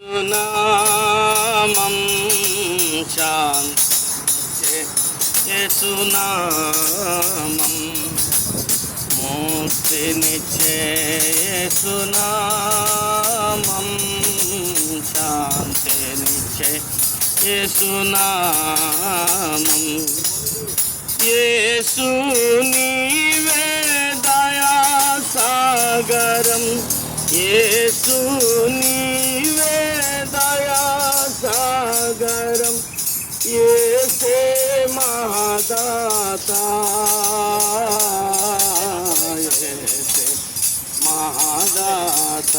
నామం శాంతి యేసునామం ముక్తినిచ్చే యేసునామం శాంతినిచ్చే యేసునామం యేసు నీవే దయా సాగరం యేసు నీవే దయా సాగరం యేసే మహాదాత యేసే మహాదాత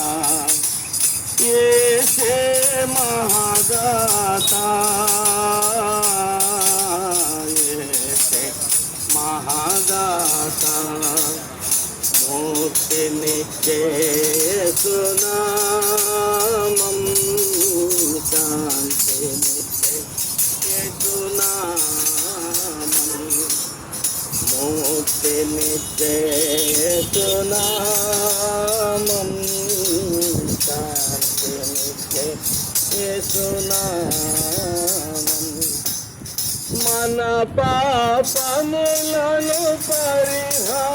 యేసే మహాదాత యేసే మహాదాత ముక్తినిచ్చే యేసునామం శాంతినిచ్చే యేసునామం ముక్తినిచ్చే యేసునామం శాంతినిచ్చే యేసునామం మన పాపములను పరిహరించన్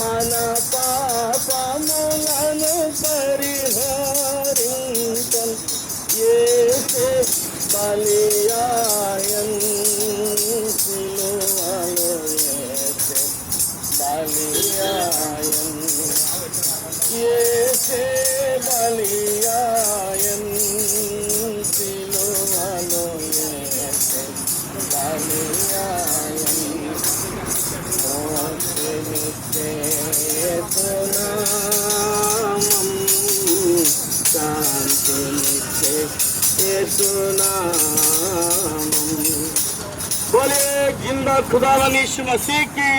మన పాపములను పరిహరించన్ యేసే బలియాయన్ సిలువలో యేసే బలియాయన్ యేసే బలియాయన్ సిలువలో యేసే బలియాయన్ ముక్తినిచ్చే యేసునామం శాంతినిచ్చే యేసునామం బోలే జిందా ఖుదావని యీశు మసీహ్కి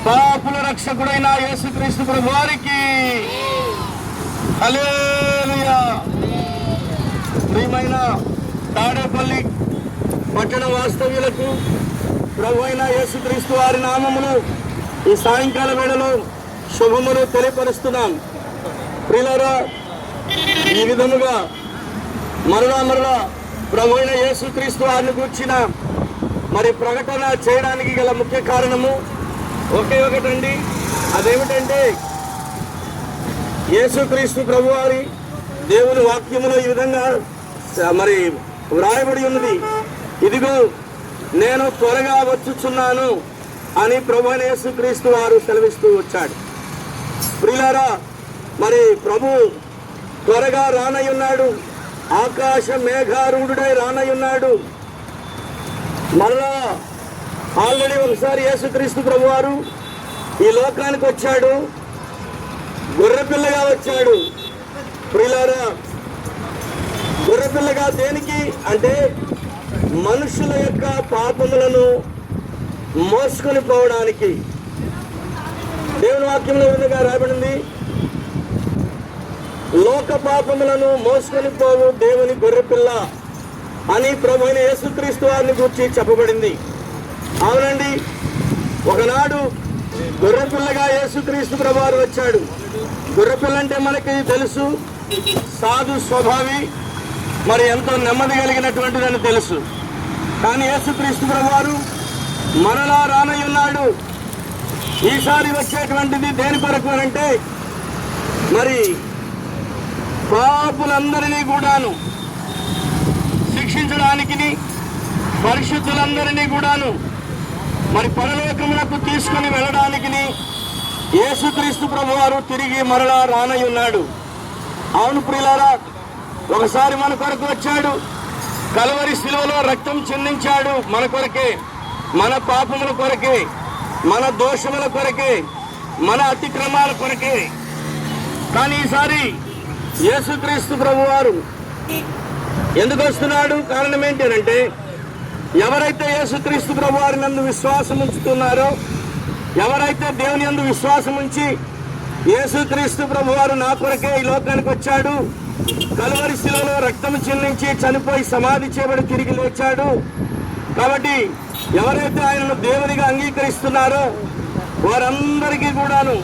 పాపుల రక్షకుడైన యేసుక్రీస్తు ప్రభువారికి హల్లెలూయా. ప్రియమైన తాడేపల్లి పట్టణ వాస్తవ్యులకు ప్రభు అయిన యేసుక్రీస్తు వారి నామములు ఈ సాయంకాల వేళలో శుభములు తెలియపరుస్తున్నాం. ప్రియులారా, ఈ విధముగా మరలా ప్రభు అయిన యేసుక్రీస్తు వారిని గూర్చిన మరి ప్రకటన చేయడానికి గల ముఖ్య కారణము ఒకే ఒకటండి. అదేమిటంటే యేసుక్రీస్తు ప్రభువారి దేవుని వాక్యములో ఈ విధంగా మరి వ్రాయబడి ఉన్నది, ఇదిగో నేను త్వరగా వచ్చుచున్నాను అని ప్రభు అయిన యేసుక్రీస్తు వారు సెలవిస్తూ వచ్చాడు. ప్రియులారా, మరి ప్రభు త్వరగా రానయ్యున్నాడు, ఆకాశ మేఘారూఢుడై రానయ్యున్నాడు. మరలా ఆల్రెడీ ఒకసారి యేసుక్రీస్తు ప్రభువారు ఈ లోకానికి వచ్చాడు, గొర్రెపిల్లగా వచ్చాడు. ప్రియులారా, గొర్రెపిల్లగా దేనికి అంటే మనుషుల యొక్క పాపములను మోసుకొని పోవడానికి. దేవుని వాక్యంలో విధంగా రాయబడింది, లోక పాపములను మోసుకొని పోవు దేవుని గొర్రెపిల్ల అని ప్రభు అయిన యేసుక్రీస్తు వారిని గురించి చెప్పబడింది. అవునండి, ఒకనాడు గొర్రెపిల్లగా యేసుక్రీస్తు ప్రభువారు వచ్చాడు. గొర్రెపిల్ల అంటే మనకి తెలుసు, సాధు స్వభావి, మరి ఎంతో నెమ్మది కలిగినటువంటిదని తెలుసు. కానీ యేసుక్రీస్తు ప్రభువారు మరలా రానయ్యున్నాడు. ఈసారి వచ్చేటువంటిది దేని కొరకు అంటే మరి పాపులందరినీ కూడాను శిక్షించడానికి, పరిశుద్ధులందరినీ కూడాను మరి పరలోకములకు తీసుకొని వెళ్ళడానికి యేసుక్రీస్తు ప్రభువారు తిరిగి మరలా రానయ్యున్నాడు. అవును ప్రియులారా, ఒకసారి మన కొరకు వచ్చాడు, కల్వరి శిలువలో రక్తం చిందించాడు మన కొరకే, మన పాపముల కొరకే, మన దోషముల కొరకే, మన అతిక్రమాల కొరకే. కానీ ఈసారి యేసుక్రీస్తు ప్రభువారు ఎందుకు వస్తున్నాడు? కారణం ఏంటంటే ఎవరైతే యేసుక్రీస్తు ప్రభువారి నందు విశ్వాసం ఉంచుతున్నారో, ఎవరైతే దేవుని యందు విశ్వాసం ఉంచి యేసుక్రీస్తు ప్రభువారు నా కొరకే ఈ లోకానికి వచ్చాడు, కల్వరి శిలువలో రక్తం చిందించి చనిపోయి సమాధి చేయబడి తిరిగి లేచాడు కాబట్టి ఎవరైతే ఆయనను దేవునిగా అంగీకరిస్తున్నారో వారందరికీ కూడాను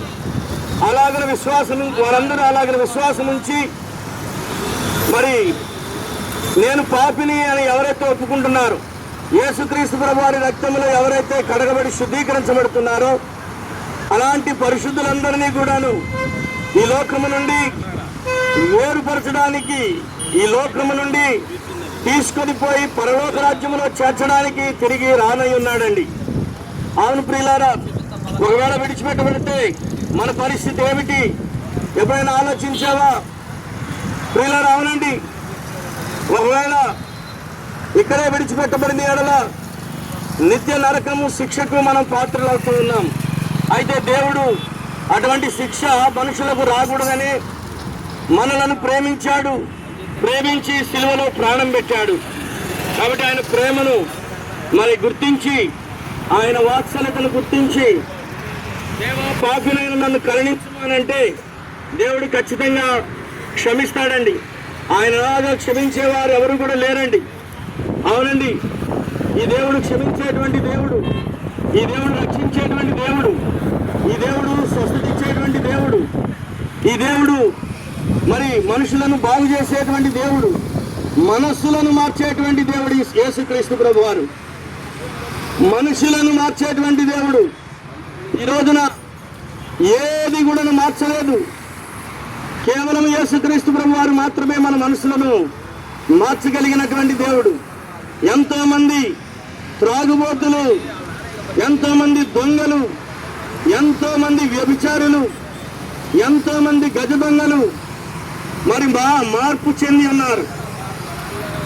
అలాగన విశ్వాసం, వారందరూ అలాగన విశ్వాసం ఉంచి మరి నేను పాపిని అని ఎవరైతే ఒప్పుకుంటున్నారో, యేసుక్రీస్తు ప్రభువారి రక్తంలో ఎవరైతే కడగబడి శుద్ధీకరించబడుతున్నారో అలాంటి పరిశుద్ధులందరినీ కూడాను ఈ లోకము నుండి వేరుపరచడానికి, ఈ లోకము నుండి తీసుకొని పోయి పరలోక రాజ్యములో చేర్చడానికి తిరిగి రానై ఉన్నాడండి. అవును ప్రియులారా, ఒకవేళ విడిచిపెట్టబడితే మన పరిస్థితి ఏమిటి? ఎప్పుడైనా ఆలోచించావా ప్రియులారా? అవునండి, ఒకవేళ ఇక్కడే విడిచిపెట్టబడింది ఎడల నిత్య నరకము, శిక్షకు మనం పాత్రలు అవుతూ ఉన్నాం. అయితే దేవుడు అటువంటి శిక్ష మనుషులకు రాకూడదని మనలను ప్రేమించాడు, ప్రేమించి సిలువలో ప్రాణం పెట్టాడు. కాబట్టి ఆయన ప్రేమను మరి గుర్తించి, ఆయన వాత్సల్యతను గుర్తించి, దేవా పాపినైన నన్ను కరుణించమనంటే దేవుడు ఖచ్చితంగా క్షమిస్తాడండి. ఆయనలాగా క్షమించేవారు ఎవరు కూడా లేరండి. అవునండి, ఈ దేవుడు క్షమించేటువంటి దేవుడు, ఈ దేవుడు రక్షించేటువంటి దేవుడు, ఈ దేవుడు స్వస్థత ఇచ్చేటువంటి దేవుడు, ఈ దేవుడు మరి మనుషులను బాగు చేసేటువంటి దేవుడు, మనస్సులను మార్చేటువంటి దేవుడు యేసుక్రీస్తు ప్రభువారు. మనుషులను మార్చేటువంటి దేవుడు. ఈ రోజున ఏది కూడా మార్చలేదు, కేవలం యేసుక్రీస్తు ప్రభువారు మాత్రమే మన మనసులను మార్చగలిగినటువంటి దేవుడు. ఎంతో మంది త్రాగుబోతులు, ఎంతో మంది దొంగలు, ఎంతో మంది వ్యభిచారులు, ఎంతో మంది గజ దొంగలు మరి మార్పు చెంది ఉన్నారు.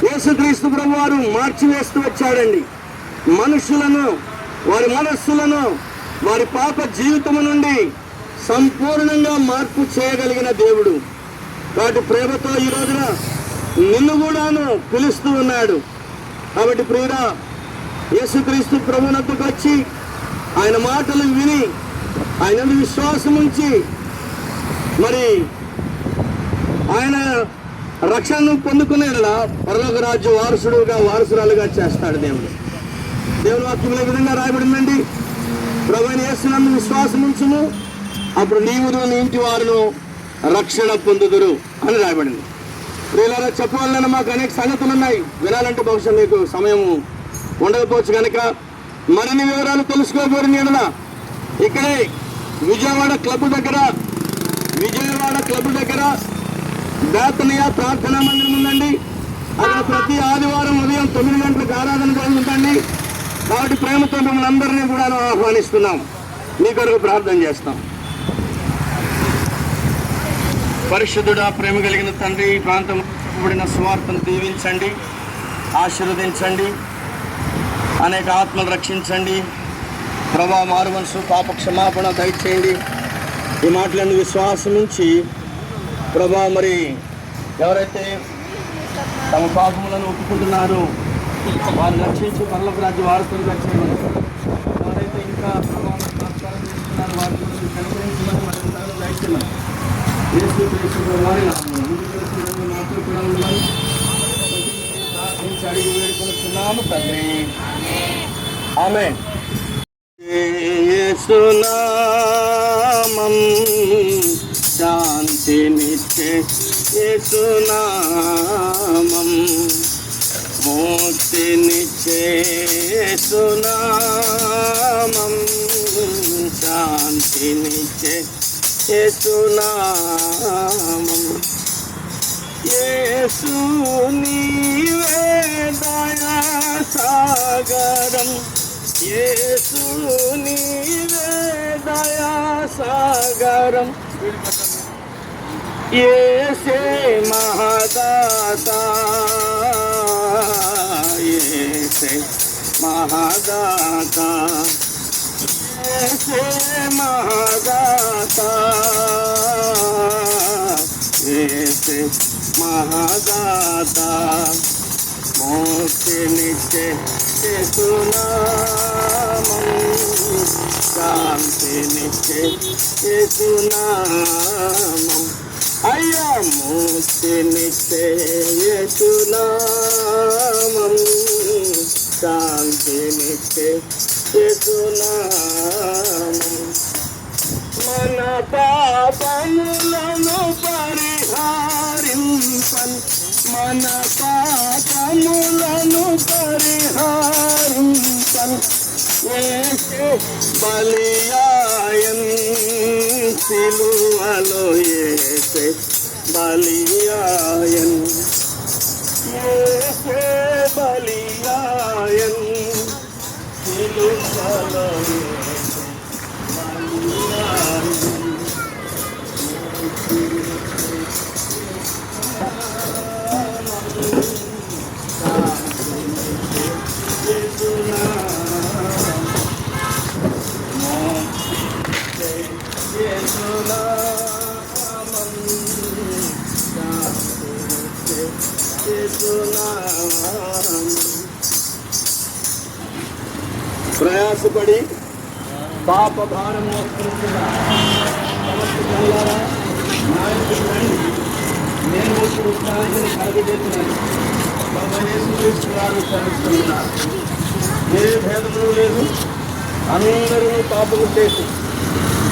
యేసుక్రీస్తు ప్రభువారు మార్చివేస్తూ వచ్చాడండి మనుషులను, వారి మనస్సులను, వారి పాప జీవితము నుండి సంపూర్ణంగా మార్పు చేయగలిగిన దేవుడు. కాబట్టి ప్రేమతో ఈ రోజున నిన్ను కూడాను పిలుస్తూ ఉన్నాడు. కాబట్టి ప్రియుడా, యేసుక్రీస్తు ప్రభువునొద్దకు వచ్చి ఆయన మాటలు విని ఆయన విశ్వాసం ఉంచి మరి ఆయన రక్షణను పొందుకునేలా పరలోక రాజ్య వారసురాలుగా చేస్తాడు దేవుడు. దేవుని వాక్యంలో ఈ విధంగా రాయబడిందండి, ప్రభువైన యేసునందు విశ్వాసం ఉంచుము, అప్పుడు నీవును నీ ఇంటి వారును రక్షణ పొందుదురు అని రాయబడింది. ప్రియులారా, చెప్పవాలన్న మాకు అనేక సంగతులు ఉన్నాయి, వినాలంటే బహుశా మీకు సమయం ఉండకపోవచ్చు. కనుక మరిన్ని వివరాలు తెలుసుకోబోరిన ఎడల ఇక్కడే విజయవాడ క్లబ్ దగ్గర బేతనియా ప్రార్థనా మందిరం ఉందండి. అక్కడ ప్రతి ఆదివారం ఉదయం 9 గంటలకు ఆరాధన జరుగుతుందండి. కాబట్టి ప్రేమతో మిమ్మల్ని అందరినీ కూడా ఆహ్వానిస్తున్నాం, మీ కొరకు ప్రార్థన చేస్తాం. పరిశుద్ధుడా, ప్రేమ కలిగిన తండ్రి, ఈ ప్రాంతంలో చెప్పబడిన సువార్తను దీవించండి, ఆశీర్వదించండి, అనేక ఆత్మలు రక్షించండి. ప్రభా, మారు మనసు, పాప క్షమాపణ దయచేయండి. ఈ మాటలను విశ్వాసం నుంచి ప్రభా, మరి ఎవరైతే తమ పాపములను ఒప్పుకుంటున్నారో వారిని రక్షించి పరలోక రాజ్య వారసులుగా చేయమని, ఎవరైతే ఇంకా ప్రభావం నమస్కారం చేస్తున్నారు వారి గురించి కనికరించమని మరి దయచేయమని వారి మాటలు కూడా ఉండమని ప్రార్థించి అడిగి వేడుకొనుచున్నాము తండ్రి. ఆమేన్. యేసునామం శాంతినిచ్చే, యేసునామం ముక్తినిచ్చే, యేసునామం శాంతినిచ్చే, యేసునామం. యేసు నీవే దయా సాగరం, యేసు నీవే దయా సాగరం. యేసే మహాదాతా, యేసే మహాదాతా, యేసే మహాదాతా, యేసే మహాదాతా. మోక్షనిచ్చే యేసునామం శాంతినిచ్చే, యేసునామం. అయ్యా, మోక్షనిచ్చే యేసునామం శాంతినిచ్చే, యేసునామం. మన పాపములను పరిహారింపన్, మన పాపములను పరిహారింపన్ యేసే బలియాయన్, సిలువలో యేసే బలియాయన్, యేసే బలియాయన్, సిలువలో యేసే బలియాయన్. ప్రయాసపడి పాప భారం మోస్తున్న సమస్త జనులారా, నా యొద్దకు రండి, నేను మీకు విశ్రాంతిని కలుగజేస్తున్నాను. ప్రభువైన యేసుక్రీస్తు వారు శ్రమిస్తున్నారు. ఏ భేదము లేదు, అందరూ పాపము చేసి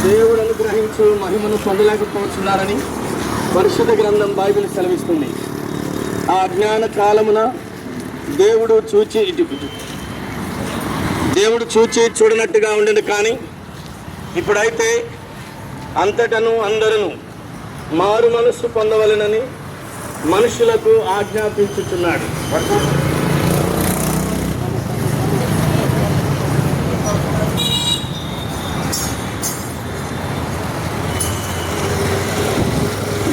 దేవుడు అనుగ్రహించు మహిమను పొందలేకపోతున్నారని పరిశుద్ధ గ్రంథం బైబిల్ సెలవిస్తుంది. ఆ అజ్ఞాన కాలమున దేవుడు చూచి చూడనట్టుగా ఉండేది. కానీ ఇప్పుడైతే అంతటను అందరూ మారు మనస్సు పొందవలెనని మనుషులకు ఆజ్ఞాపించుచున్నాడు.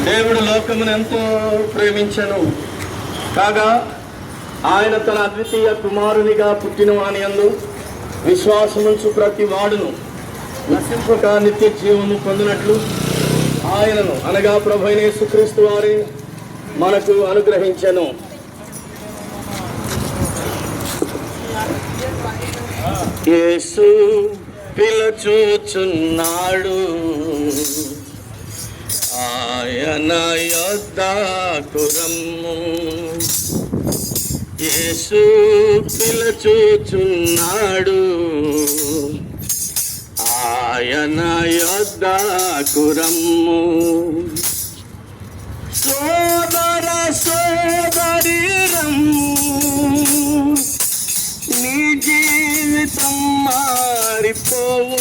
దేవుడు లోకమును ఎంతో ప్రేమించెను కాగా ఆయన తన అద్వితీయ కుమారునిగా పుట్టిన వాని యందు విశ్వాసముంచు ప్రతి వాడును నశింపక నిత్య జీవము పొందినట్లు ఆయనను అనగా ప్రభువైన యేసుక్రీస్తు వారి మనకు అనుగ్రహించెను. యేసు పిలుచుచున్నాడు, ఆయన యొద్దకు రమ్ము. యేసు పిలుచుచున్నాడు, ఆయన యొద్దకు రమ్ము. సోదర సోదరి రమ్ము, నీ జీవితం మారిపోవు.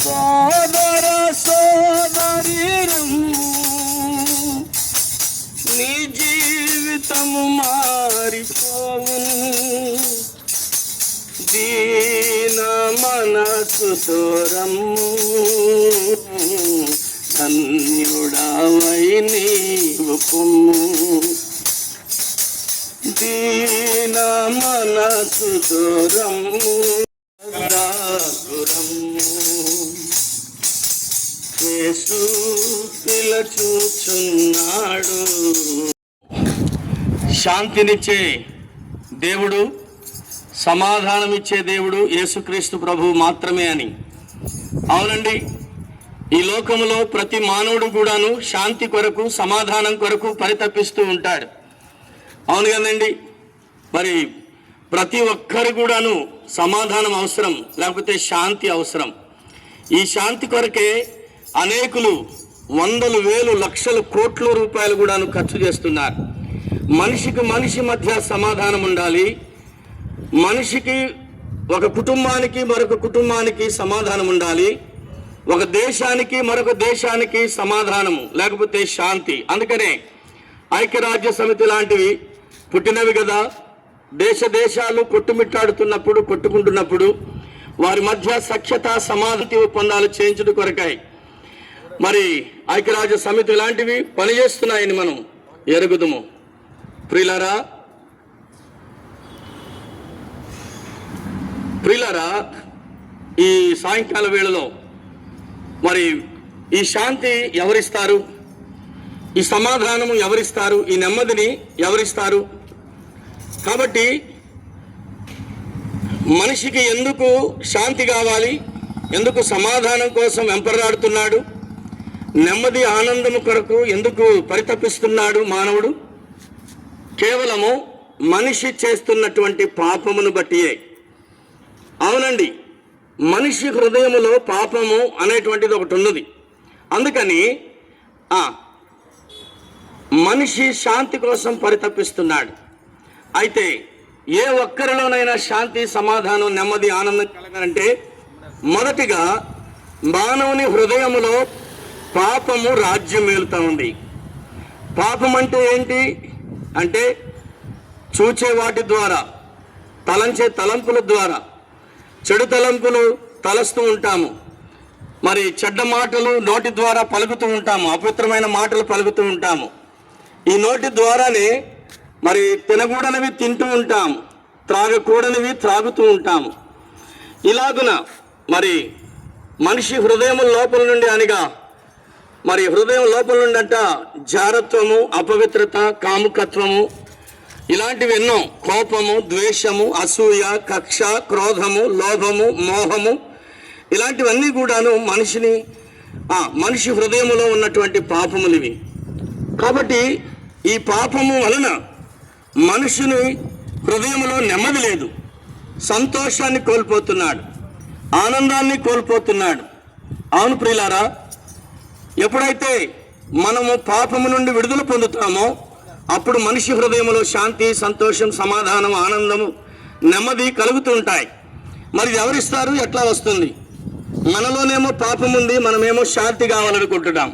సోదర సోదరి రమ్ము, నీ జీవితము మారిపోవు. దీన మనసుతో రమ్ము, ధన్యుడవై నీవు పొమ్ము. దీన మనసుతో రమ్ము, యేసు పిలుచుచున్నాడు. శాంతినిచ్చే దేవుడు, సమాధానమిచ్చే దేవుడు యేసుక్రీస్తు ప్రభువు మాత్రమే అని. అవునండి, ఈ లోకములో ప్రతి మానవుడు కూడాను శాంతి కొరకు, సమాధానం కొరకు పరితపిస్తూ ఉంటాడు. అవును కదండి. మరి ప్రతి ఒక్కరు కూడాను సమాధానం అవసరం, లేకపోతే శాంతి అవసరం. ఈ శాంతి కొరకే అనేకులు వందలు, వేలు, లక్షలు, కోట్ల రూపాయలు కూడాను ఖర్చు చేస్తున్నారు. మనిషికి మనిషి మధ్య సమాధానం ఉండాలి. మనిషికి, ఒక కుటుంబానికి మరొక కుటుంబానికి సమాధానం ఉండాలి. ఒక దేశానికి మరొక దేశానికి సమాధానము, లేకపోతే శాంతి. అందుకనే ఐక్యరాజ్య సమితి లాంటివి పుట్టినవి కదా. దేశాలు కొట్టుకుంటున్నప్పుడు వారి మధ్య సఖ్యత, సమాధాన ఒప్పందాలు చేయించడం కొరకాయి మరి ఐక్యరాజ్య సమితి లాంటివి పనిచేస్తున్నాయని మనం ఎరుగుదుము. ప్రియులారా, ఈ సాయంకాల వేళలో మరి ఈ శాంతి ఎవరిస్తారు? ఈ సమాధానము ఎవరిస్తారు? ఈ నెమ్మదిని ఎవరిస్తారు? కాబట్టి మనిషికి ఎందుకు శాంతి కావాలి? ఎందుకు సమాధానం కోసం వెంపరాడుతున్నాడు? నెమ్మది, ఆనందము కొరకు ఎందుకు పరితపిస్తున్నాడు మానవుడు? కేవలము మనిషి చేస్తున్నటువంటి పాపమును బట్టియే. అవునండి, మనిషి హృదయములో పాపము అనేటువంటిది ఒకటి ఉన్నది. అందుకని మనిషి శాంతి కోసం పరితపిస్తున్నాడు. అయితే ఏ ఒక్కరిలోనైనా శాంతి, సమాధానం, నెమ్మది, ఆనందం కలగాలంటే మొదటిగా మానవుని హృదయములో పాపము రాజ్యం ఏలుతూ ఉంది. పాపం అంటే ఏంటి అంటే చూచే వాటి ద్వారా, తలంచే తలంపుల ద్వారా చెడు తలంపులు తలస్తూ ఉంటాము. మరి చెడ్డ మాటలు నోటి ద్వారా పలుకుతూ ఉంటాము, అపవిత్రమైన మాటలు పలుకుతూ ఉంటాము. ఈ నోటి ద్వారానే మరి తినకూడనివి తింటూ ఉంటాము, త్రాగకూడనివి త్రాగుతూ ఉంటాము. ఇలాగున మరి మనిషి హృదయం లోపల నుండి అనగా మరి హృదయం లోపల నుండి అంట జారత్వము, అపవిత్రత, కాముకత్వము, ఇలాంటివి ఎన్నో, కోపము, ద్వేషము, అసూయ, కక్ష, క్రోధము, లోభము, మోహము, ఇలాంటివన్నీ కూడాను మనిషి హృదయములో ఉన్నటువంటి పాపములు ఇవి. కాబట్టి ఈ పాపము వలన మనుషుని హృదయంలో నెమ్మది లేదు, సంతోషాన్ని కోల్పోతున్నాడు, ఆనందాన్ని కోల్పోతున్నాడు. అవును ప్రియులారా, ఎప్పుడైతే మనము పాపము నుండి విడుదల పొందుతామో అప్పుడు మనిషి హృదయంలో శాంతి, సంతోషం, సమాధానం, ఆనందము, నెమ్మది కలుగుతూ ఉంటాయి. మరి ఎవరిస్తారు? ఎట్లా వస్తుంది? మనలోనేమో పాపం ఉంది, మనమేమో శాంతి కావాలనుకుంటున్నాం.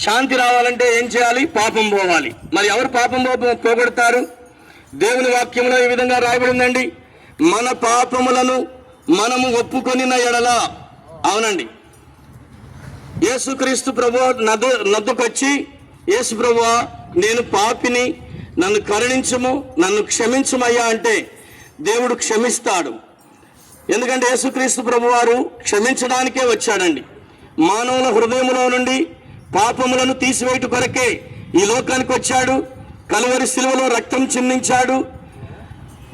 శాంతి రావాలంటే ఏం చేయాలి? పాపం పోవాలి. మరి ఎవరు పాపం పోగొడతారు? దేవుని వాక్యంలో ఈ విధంగా రాయబడిందండి, మన పాపములను మనము ఒప్పుకొనిన ఎడల. అవునండి, యేసుక్రీస్తు ప్రభువు నద్దుకొచ్చి, యేసు ప్రభువా నేను పాపిని, నన్ను కరుణించుము, నన్ను క్షమించుమయ్యా అంటే దేవుడు క్షమిస్తాడు. ఎందుకంటే యేసుక్రీస్తు ప్రభువారు క్షమించడానికే వచ్చాడండి. మానవుల హృదయంలో నుండి పాపములను తీసివేయట కొరకే ఈ లోకానికి వచ్చాడు. కలువరి శిలువలో రక్తం చిందించాడు.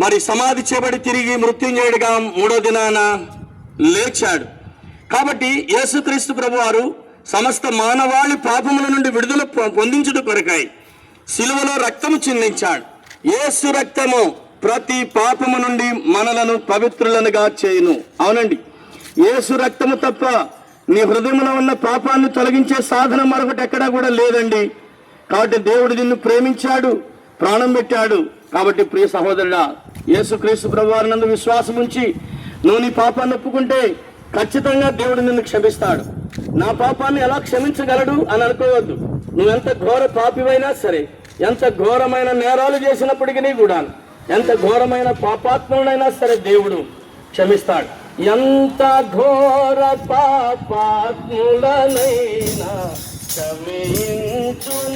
మరి సమాధి చేయబడి తిరిగి మృత్యుంజయుడిగా 3వ దినాన లేచాడు. కాబట్టి యేసుక్రీస్తు ప్రభువారు సమస్త మానవాళి పాపముల నుండి విడుదల పొందించుట కొరకై శిలువలో రక్తము చిందించాడు. యేసు రక్తము ప్రతి పాపము నుండి మనలను పవిత్రులనుగా చేయును. అవునండి, యేసు రక్తము తప్ప నీ హృదయంలో ఉన్న పాపాన్ని తొలగించే సాధన మరొకటి ఎక్కడా కూడా లేదండి. కాబట్టి దేవుడు నిన్ను ప్రేమించాడు, ప్రాణం పెట్టాడు. కాబట్టి ప్రియ సహోదరుడా, యేసుక్రీస్తు ప్రభువారి నందు విశ్వాసం ఉంచి నువ్వు నీ పాపాన్ని ఒప్పుకుంటే ఖచ్చితంగా దేవుడు నిన్ను క్షమిస్తాడు. నా పాపాన్ని ఎలా క్షమించగలడు అని అనుకోవద్దు. నువ్వెంత ఘోర పాపివైనా సరే, ఎంత ఘోరమైన నేరాలు చేసినప్పటికీ కూడా, ఎంత ఘోరమైన పాపాత్ములైనా సరే దేవుడు క్షమిస్తాడు. ఎంత ఘోర పాపాత్ములనైనా క్షమించునురారా,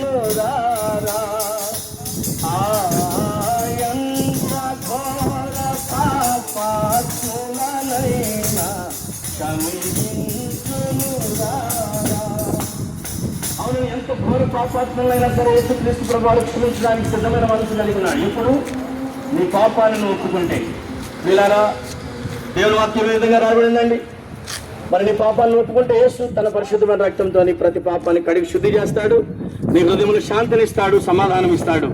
ఎంత ఘోర పాపాత్ములనైనా క్షమించునురారా. అవును, ఎంత ఘోర పాపాత్ములైనా సరే యేసుక్రీస్తు ప్రభువారు క్షమించడానికి సిద్ధమైన మనసు కలిగి ఉన్నాడు. ఇప్పుడు నీ పాపాన్ని నువ్వు ఒప్పుకుంటే, వీళ్ళారా దేవుని వాక్యం ఈ విధంగా రాబడిందండి. మరి నీ పాపాలను ఒప్పుకుంటే యేసు తన పరిశుద్ధమైన రక్తంతో నీ ప్రతి పాపాన్ని కడిగి శుద్ధి చేస్తాడు, నీ హృదయంలో శాంతినిస్తాడు, సమాధానం ఇస్తాడు.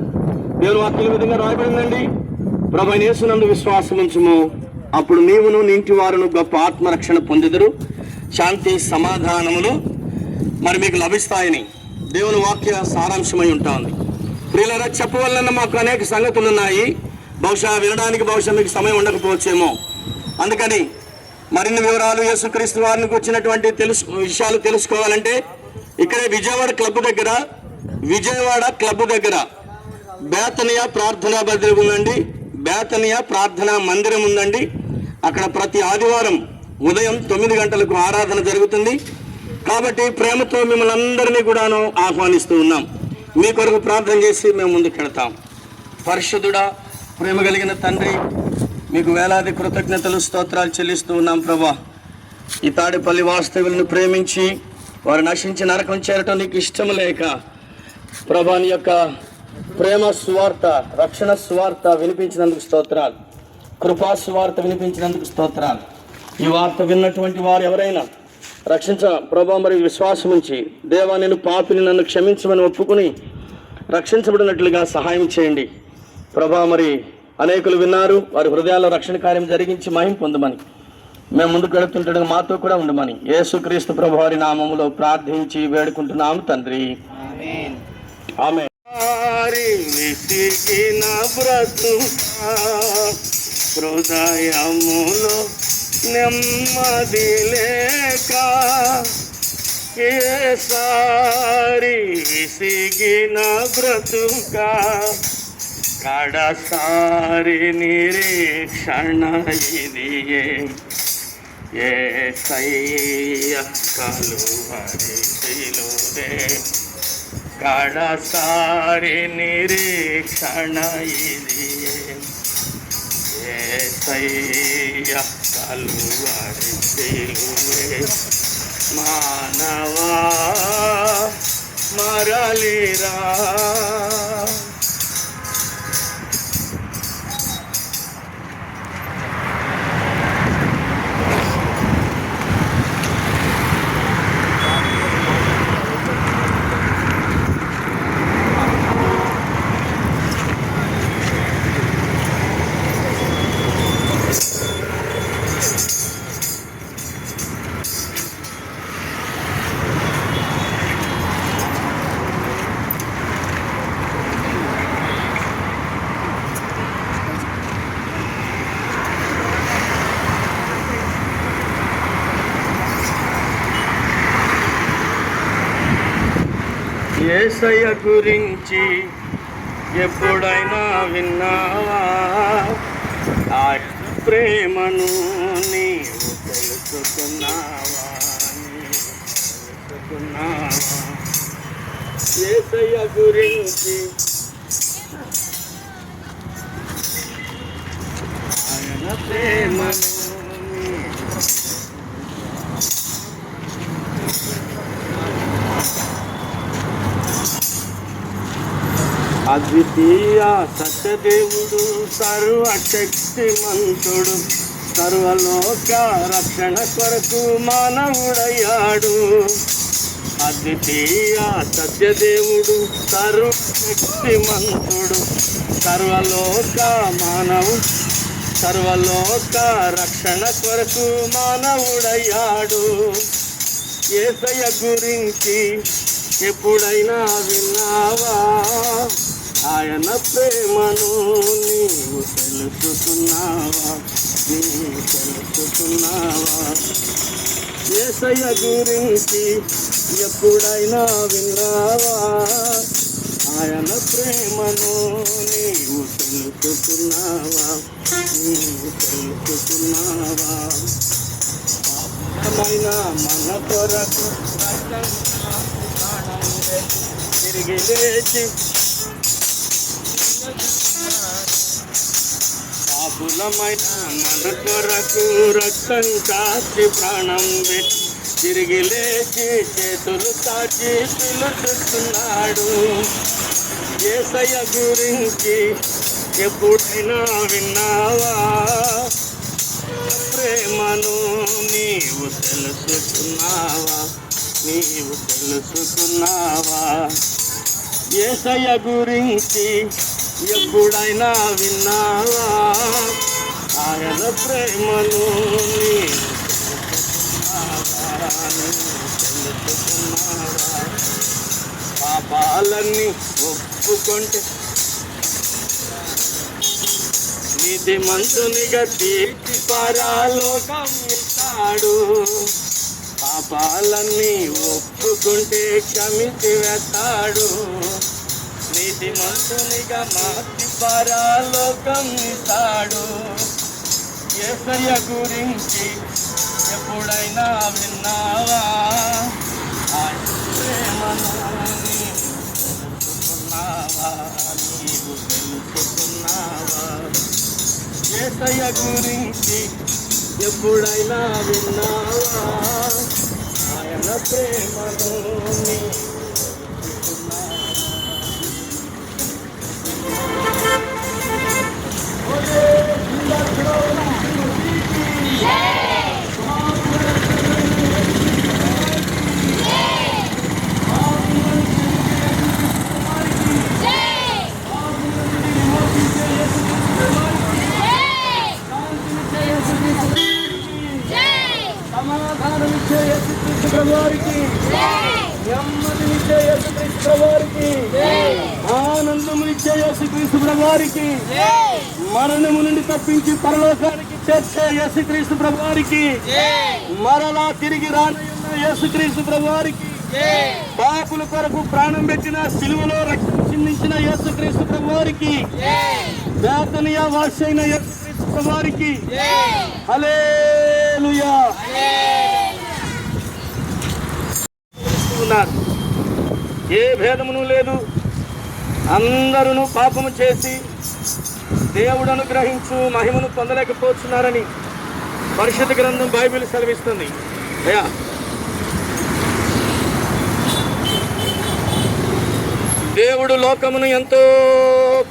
దేవుని వాక్యం ఈ విధంగా రాబడిందండి. ప్రభువైన యేసునందు విశ్వాసం ఉంచుము, అప్పుడు నీవును నీ ఇంటి వారును గొప్ప ఆత్మరక్షణ పొందెదరు, శాంతి సమాధానములు మరి మీకు లభిస్తాయని దేవుని వాక్య సారాంశమై ఉంటుంది. ప్రియులారా, చెప్పవలన మాకు అనేక సంగతులు ఉన్నాయి. బహుశా వినడానికి మీకు సమయం ఉండకపోవచ్చేమో. అందుకని మరిన్ని వివరాలు, యేసుక్రీస్తు వారికి వచ్చినటువంటి విషయాలు తెలుసుకోవాలంటే ఇక్కడే విజయవాడ క్లబ్ దగ్గర బేతనియా ప్రార్థనా మందిరం ఉందండి. బేతనియా ప్రార్థనా మందిరం ఉందండి. అక్కడ ప్రతి ఆదివారం ఉదయం 9 గంటలకు ఆరాధన జరుగుతుంది. కాబట్టి ప్రేమతో మిమ్మల్ని అందరినీ కూడాను ఆహ్వానిస్తూ ఉన్నాం. మీ కొరకు ప్రార్థన చేసి మేము ముందుకెళ్తాం. పరిశుద్ధుడా, ప్రేమ కలిగిన తండ్రి, మీకు వేలాది కృతజ్ఞతలు, స్తోత్రాలు చెల్లిస్తూ ఉన్నాం ప్రభా. ఈ తాడేపల్లి వాస్తవులను ప్రేమించి వారు నశించి నరకం చేరటం నీకు ఇష్టం లేక ప్రభా, నీ యొక్క ప్రేమ సువార్త, రక్షణ సువార్త వినిపించినందుకు స్తోత్రాలు, కృపా సువార్త వినిపించినందుకు స్తోత్రాలు. ఈ వార్త విన్నటువంటి వారు ఎవరైనా ప్రభా మరి విశ్వాసం ఉంచి, దేవా నేను పాపిని, నన్ను క్షమించమని ఒప్పుకుని రక్షించబడినట్లుగా సహాయం చేయండి ప్రభా. మరి అనేకులు విన్నారు, వారి హృదయాల్లో రక్షణ కార్యం జరిగించి మహిమ పొందమని మేము ముందుకు వెళుతుంటే మాతో కూడా ఉండమని యేసుక్రీస్తు ప్రభువారి నామములో ప్రార్థించి వేడుకుంటున్నాము తండ్రి. ఆమేన్. విసిగిన బ్రతుకా హృదయములో నెమ్మది లేక ఏసారి విసిగిన బ్రతుకా కడసారి నిరీక్షణ ఇదియే యేసయ్య కలువరి శిలువే కడసారి నిరీక్షణ ఇదియే యేసయ్య కలువరి శిలువే మానవా మరలిరా యేసయ్య గురించి ఎప్పుడైనా విన్నావా? ఆయన ప్రేమను నీవు తెలుసుకున్నావా? యేసయ్య గురించి ఆయన ప్రేమను అద్వితీయ సత్యదేవుడు సర్వశక్తిమంతుడు సర్వలోక రక్షణ కొరకు మానవుడయ్యాడు. అద్వితీయ సత్యదేవుడు సర్వశక్తిమంతుడు సర్వలోక రక్షణ కొరకు మానవుడయ్యాడు. యేసయ్య గురించి ఎప్పుడైనా విన్నావా? ఆయన ప్రేమను నీవు తెలుసుకున్నావా? యేసయ్య గురించి ఎప్పుడైనా విన్నావా? ఆయన ప్రేమను నీవు తెలుసుకున్నావా? పాపమైన మన కొరకు తిరిగి లేచి పాపులమైన మన కొరకు రక్తం కాచి ప్రాణం పెట్టి తిరిగి లేచి చేతులు తాచి పిలుస్తున్నాడు. యేసయ్య గురించి ఎప్పుడైనా విన్నావా? ప్రేమను నీవు తెలుసుకున్నావా? యేసయ్య గురించి ఎప్పుడైనా విన్నావా? ఆయన ప్రేమను నీవు తెలుసుకున్నావా? పాపాలన్నీ ఒప్పుకుంటే నీతిమంతునిగా తీర్చి పరలోకం ఇస్తాడు. పాపాలన్నీ ఒప్పుకుంటే క్షమించి వేస్తాడు. నీతిమంతునిగా మార్చి పరలోకం ఇస్తాడు. యేసయ్య గురించి ఎప్పుడైనా విన్నావా? ఆయన ప్రేమను నీవు తెలుసుకున్నావా? యేసయ్య గురించి ఎప్పుడైనా విన్నావా? ఆయన ప్రేమను నీవు Jai! ఆనందమునిచ్చే యేసుక్రీస్తు ప్రభువారికి, మరణము నుండి తప్పించి పరలోకానికి చేర్చే యేసుక్రీస్తు ప్రభువారికి, మరలా తిరిగి రానయున్న యేసుక్రీస్తు ప్రభువారికి, పాపుల కొరకు ప్రాణం పెట్టిన సిలువలో రక్తం చిందించిన యేసుక్రీస్తు ప్రభువారికి, బేతనియా వాసి అయిన యేసుక్రీస్తు ప్రభువారికి హల్లెలూయా. ఏ భేదమును లేదు, అందరూ పాపము చేసి దేవుడు అనుగ్రహించు మహిమను పొందలేకపోతున్నారని పరిశుద్ధ గ్రంథం బైబిల్ సెలవిస్తుంది. అయ్యా, దేవుడు లోకమును ఎంతో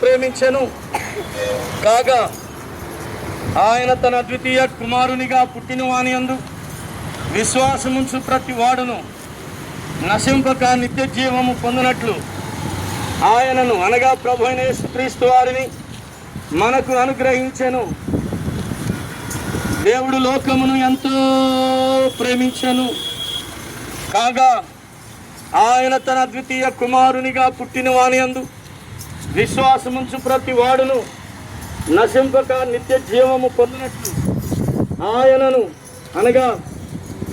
ప్రేమించెను కాగా ఆయన తన అద్వితీయ కుమారునిగా పుట్టిన వాని యందు విశ్వాసముంచు ప్రతి వాడును నశింపక నిత్య జీవము పొందినట్లు ఆయనను అనగా ప్రభు అయిన యేసుక్రీస్తు వారిని మనకు అనుగ్రహించెను. దేవుడు లోకమును ఎంతో ప్రేమించెను కాగా ఆయన తన అద్వితీయ కుమారునిగా పుట్టిన వాని యందు విశ్వాసముంచు ప్రతి వాడును నశింపక నిత్య జీవము పొందినట్లు ఆయనను అనగా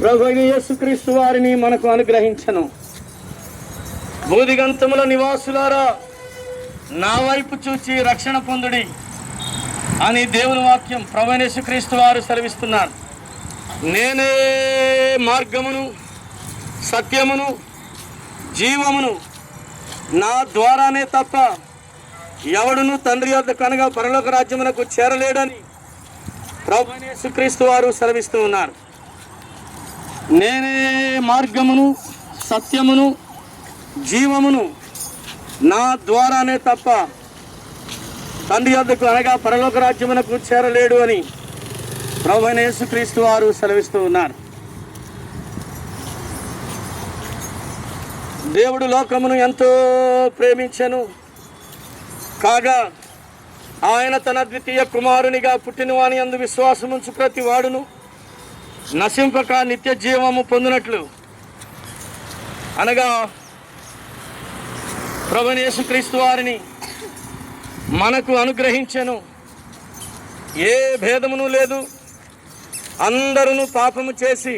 ప్రభు అయిన యేసుక్రీస్తు వారిని మనకు అనుగ్రహించెను. భూదిగంతముల నివాసులారా, నా వైపు చూచి రక్షణ పొందుడి అని దేవుని వాక్యం ప్రభు అయిన యేసుక్రీస్తు వారు సెలవిస్తున్నారు. నేనే మార్గమును సత్యమును జీవమును, నా ద్వారానే తప్ప ఎవడును తండ్రి యొద్దకు అనగా పరలోక రాజ్యమునకు చేరలేడని ప్రభు అయిన యేసుక్రీస్తు వారు సెలవిస్తూ ఉన్నారు. నేనే మార్గమును సత్యమును జీవమును, నా ద్వారానే తప్ప తండ్రి యొద్దకు అనగా పరలోక రాజ్యమునకు చేరలేడు అని ప్రభు అయిన యేసుక్రీస్తు వారు సెలవిస్తూ ఉన్నారు. దేవుడు లోకమును ఎంతో ప్రేమించెను కాగా ఆయన తన ద్వితీయ కుమారునిగా పుట్టిన వాని యందు విశ్వాసముంచు ప్రతి వాడును నశింపక నిత్య జీవము పొందినట్లు అనగా ప్రభువైన యేసుక్రీస్తు వారిని మనకు అనుగ్రహించెను. ఏ భేదమును లేదు, అందరూ పాపము చేసి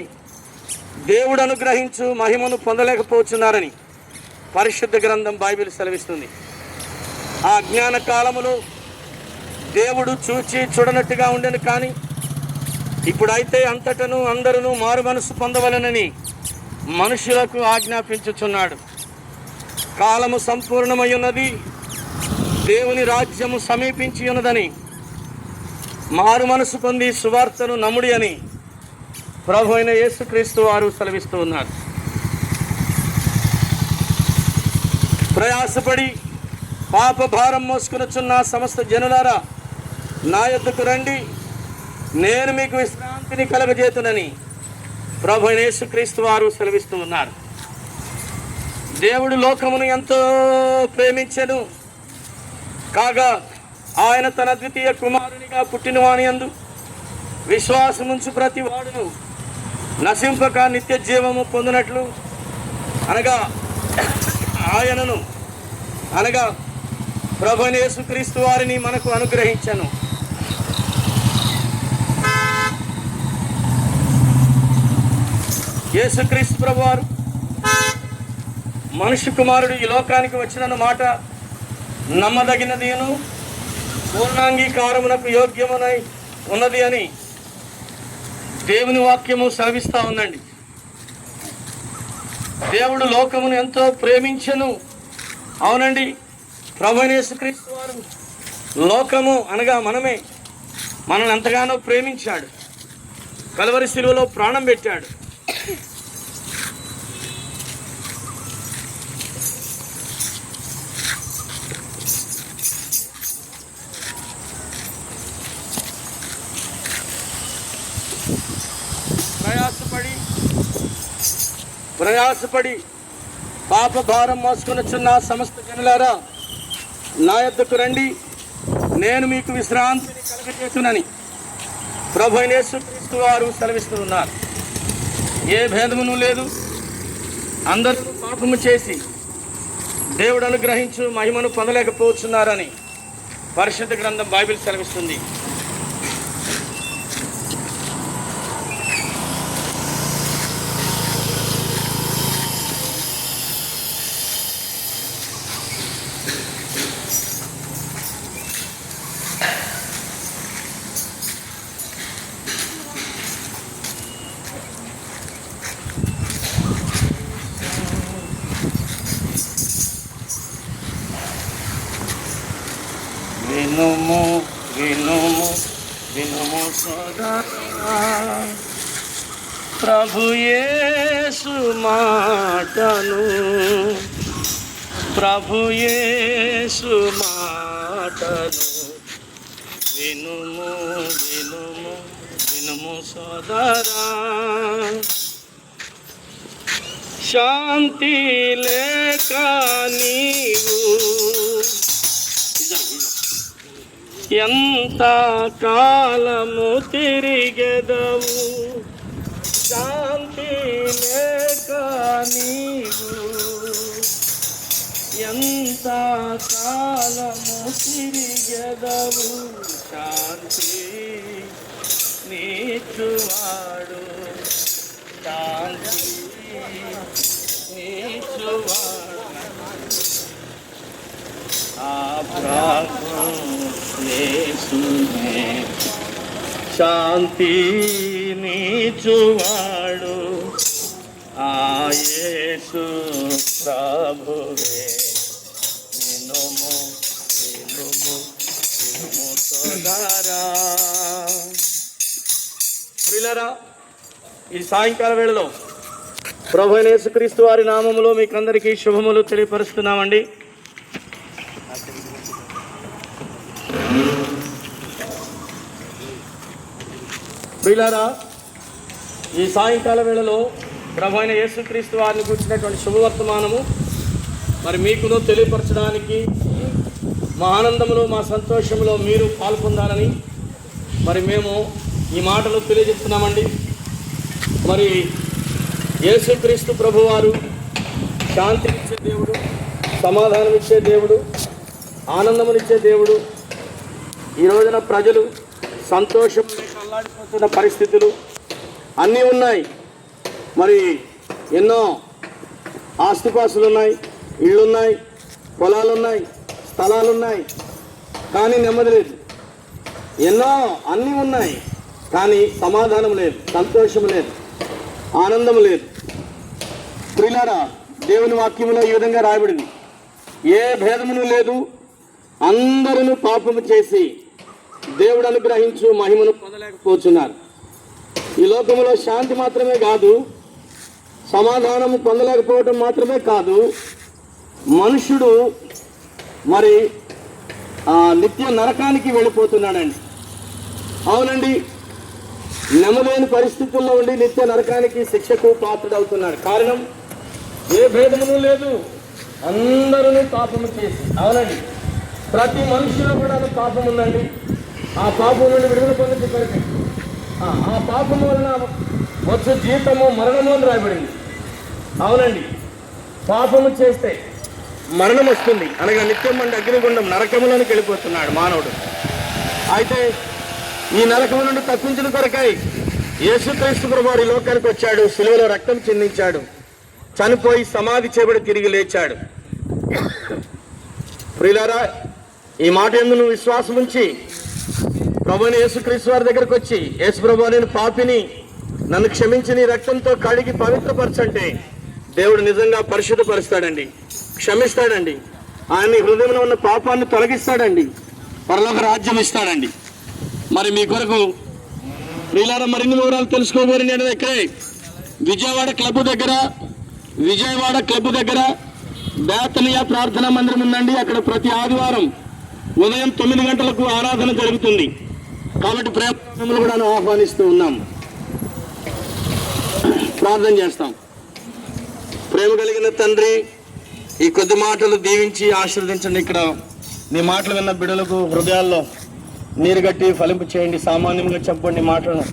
దేవుడు అనుగ్రహించు మహిమను పొందలేకపోతున్నారని పరిశుద్ధ గ్రంథం బైబిల్ సెలవిస్తుంది. ఆ అజ్ఞాన కాలములో దేవుడు చూచి చూడనట్టుగా ఉండెను, కానీ ఇప్పుడైతే అంతటను అందరూ మారు మనసు పొందవలెనని మనుషులకు ఆజ్ఞాపించుచున్నాడు. కాలము సంపూర్ణమై ఉన్నది, దేవుని రాజ్యము సమీపించి ఉన్నదని మారు మనసు పొంది సువార్తను నమ్ముడి అని ప్రభు అయిన యేసుక్రీస్తు వారు సెలవిస్తూ ఉన్నారు. ప్రయాసపడి పాప భారం మోసుకొనుచున్న సమస్త జనులారా, నా యొద్దకు రండి, నేను మీకు విశ్రాంతిని కలగజేతునని ప్రభు అయిన యేసుక్రీస్తు వారు సెలవిస్తూ ఉన్నారు. దేవుడు లోకమును ఎంతో ప్రేమించెను కాగా ఆయన తన ద్వితీయ కుమారునిగా పుట్టిన వాని యందు విశ్వాసముంచు ప్రతి వాడును నశింపక నిత్య జీవము పొందినట్లు అనగా ఆయనను అనగా ప్రభు అయిన యేసుక్రీస్తు వారిని మనకు అనుగ్రహించెను. యేసుక్రీస్తు ప్రభువారు మనుష్య కుమారుడు ఈ లోకానికి వచ్చిన మాట నమ్మదగినదిను పూర్ణాంగీకారమునకు యోగ్యమునై ఉన్నది అని దేవుని వాక్యము సెలవిస్తూ ఉందండి. దేవుడు లోకమును ఎంతో ప్రేమించెను. అవునండి, ప్రభువైన యేసుక్రీస్తు వారు లోకము అనగా మనల్ని ఎంతగానో ప్రేమించాడు. కల్వరి శిలువలో ప్రాణం పెట్టాడు. ప్రయాసపడి పాప భారం మోసుకొనుచున్న సమస్త జనులారా, నా యొద్దకు రండి, నేను మీకు విశ్రాంతిని కలుగజేతునని ప్రభు అయిన యేసుక్రీస్తు వారు సెలవిస్తూ ఉన్నారు. ఏ భేదమును లేదు, అందరూ పాపము చేసి దేవుడు అనుగ్రహించు మహిమను పొందలేకపోతున్నారని పరిశుద్ధ గ్రంథం బైబిల్ సెలవిస్తుంది. వినుము వినుము వినుము సోదరా, ప్రభు యేసు మాటను, ప్రభు యేసు మాటను వినుము వినుము వినుము సోదరా. శాంతి లేక నీవు ఎంత కాలము తిరిగెదవు, శాంతి లేక నీవు ఎంత కాలము తిరిగెదవు. శాంతి నీచువాడు, శాంతి నీచువాడు ఆ ప్రభు యేసునే. శాంతి నీచువాడు ఆ యేసు ప్రభువే. వినుము వినుము వినుము సోదరా. ప్రియులారా, ఈ సాయంకాల వేళలో ప్రభు అయిన యేసుక్రీస్తు వారి నామములో మీకందరికీ శుభములు తెలియపరుస్తున్నామండి. ప్రియులారా, ఈ సాయంకాల వేళలో ప్రభు అయిన యేసుక్రీస్తు వారిని కూర్చున్నటువంటి శుభవర్తమానము మరి మీకును తెలియపరచడానికి, మా ఆనందంలో మా సంతోషంలో మీరు పాల్పొందాలని మరి మేము ఈ మాటలు తెలియజేస్తున్నామండి. మరి యేసుక్రీస్తు ప్రభువారు శాంతినిచ్చే దేవుడు, సమాధానం ఇచ్చే దేవుడు, ఆనందమునిచ్చే దేవుడు. ఈ రోజున ప్రజలు సంతోషం అల్లాడిపోతున్న పరిస్థితులు అన్నీ ఉన్నాయి. మరి ఎన్నో ఆస్తిపాస్తులు ఉన్నాయి, ఇళ్ళున్నాయి, పొలాలున్నాయి, స్థలాలున్నాయి, కానీ నెమ్మది లేదు. ఎన్నో అన్నీ ఉన్నాయి, కానీ సమాధానం లేదు, సంతోషం లేదు, ఆనందం లేదు. ప్రియులారా, దేవుని వాక్యములో ఈ విధంగా రాయబడింది, ఏ భేదమును లేదు, అందరూ పాపము చేసి దేవుడు అనుగ్రహించు మహిమను పొందలేకపోతున్నారు. ఈ లోకంలో శాంతి మాత్రమే కాదు, సమాధానము పొందలేకపోవటం మాత్రమే కాదు, మనుషుడు మరి నిత్య నరకానికి వెళ్ళిపోతున్నాడండి. అవునండి, నెమ్మలేని పరిస్థితుల్లో ఉండి నిత్య నరకానికి శిక్షకు పాత్రుడవుతున్నాడు. కారణం, ఏ భేదమును లేదు, అందరూ పాపము చేసి. అవునండి, ప్రతి మనుషులో కూడా పాపం ఉందండి. ఆ పాపం నుండి విడుదల పొందే కొరకు ఆ పాపం వలన వచ్చే జీతము మరణము అని రాయబడింది. అవునండి, పాపము చేస్తే మరణం వస్తుంది, అనగా నిత్యం మంది అగ్నిగుండం నరకములోనికి వెళ్ళిపోతున్నాడు మానవుడు. అయితే ఈ నరకము నుండి తప్పించిన కొరకై యేసుక్రీస్తు ప్రభువారు ఈ లోకానికి వచ్చాడు, సిలువలో రక్తం చిందించాడు, చనిపోయి సమాధి చేయబడి తిరిగి లేచాడు. ప్రియులారా, ఈ మాట యందు నువ్వు విశ్వాసం ఉంచి ప్రభువైన యేసుక్రీస్తు వారి దగ్గరకు వచ్చి, యేసు ప్రభువా నేను పాపిని, నన్ను క్షమించి నీ రక్తంతో కడిగి పవిత్రపరచంటే దేవుడు నిజంగా పరిశుద్ధపరుస్తాడండి, క్షమిస్తాడండి. ఆయన హృదయంలో ఉన్న పాపాన్ని తొలగిస్తాడండి, పరలోక రాజ్యం ఇస్తాడండి. మరి మీ కొరకు ప్రియులారా మరిన్ని వివరాలు తెలుసుకోబోరు. నేను ఇక్కడే విజయవాడ క్లబ్ దగ్గర బేతనియా ప్రార్థనా మందిరం ఉందండి. అక్కడ ప్రతి ఆదివారం ఉదయం 9 గంటలకు ఆరాధన జరుగుతుంది. కాబట్టి ప్రేమలు కూడా ఆహ్వానిస్తూ ఉన్నాం, ప్రార్థన చేస్తాం. ప్రేమ కలిగిన తండ్రి, ఈ కొద్ది మాటలు దీవించి ఆశీర్వదించండి. ఇక్కడ నీ మాటలు విన్న బిడ్డలకు హృదయాల్లో నీరు గట్టి ఫలింపు చేయండి. సామాన్యంగా చెప్పండి మాటలను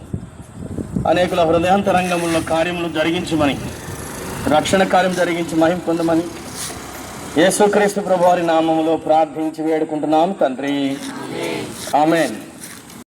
అనేకుల హృదయాంతరంగంలో కార్యములు జరిగించమని, రక్షణ కార్యం జరిగించి మహిమ పొందమని యేసుక్రీస్తు ప్రభువారి నామములో ప్రార్థించి వేడుకుంటున్నాం తండ్రి. ఆమేన్.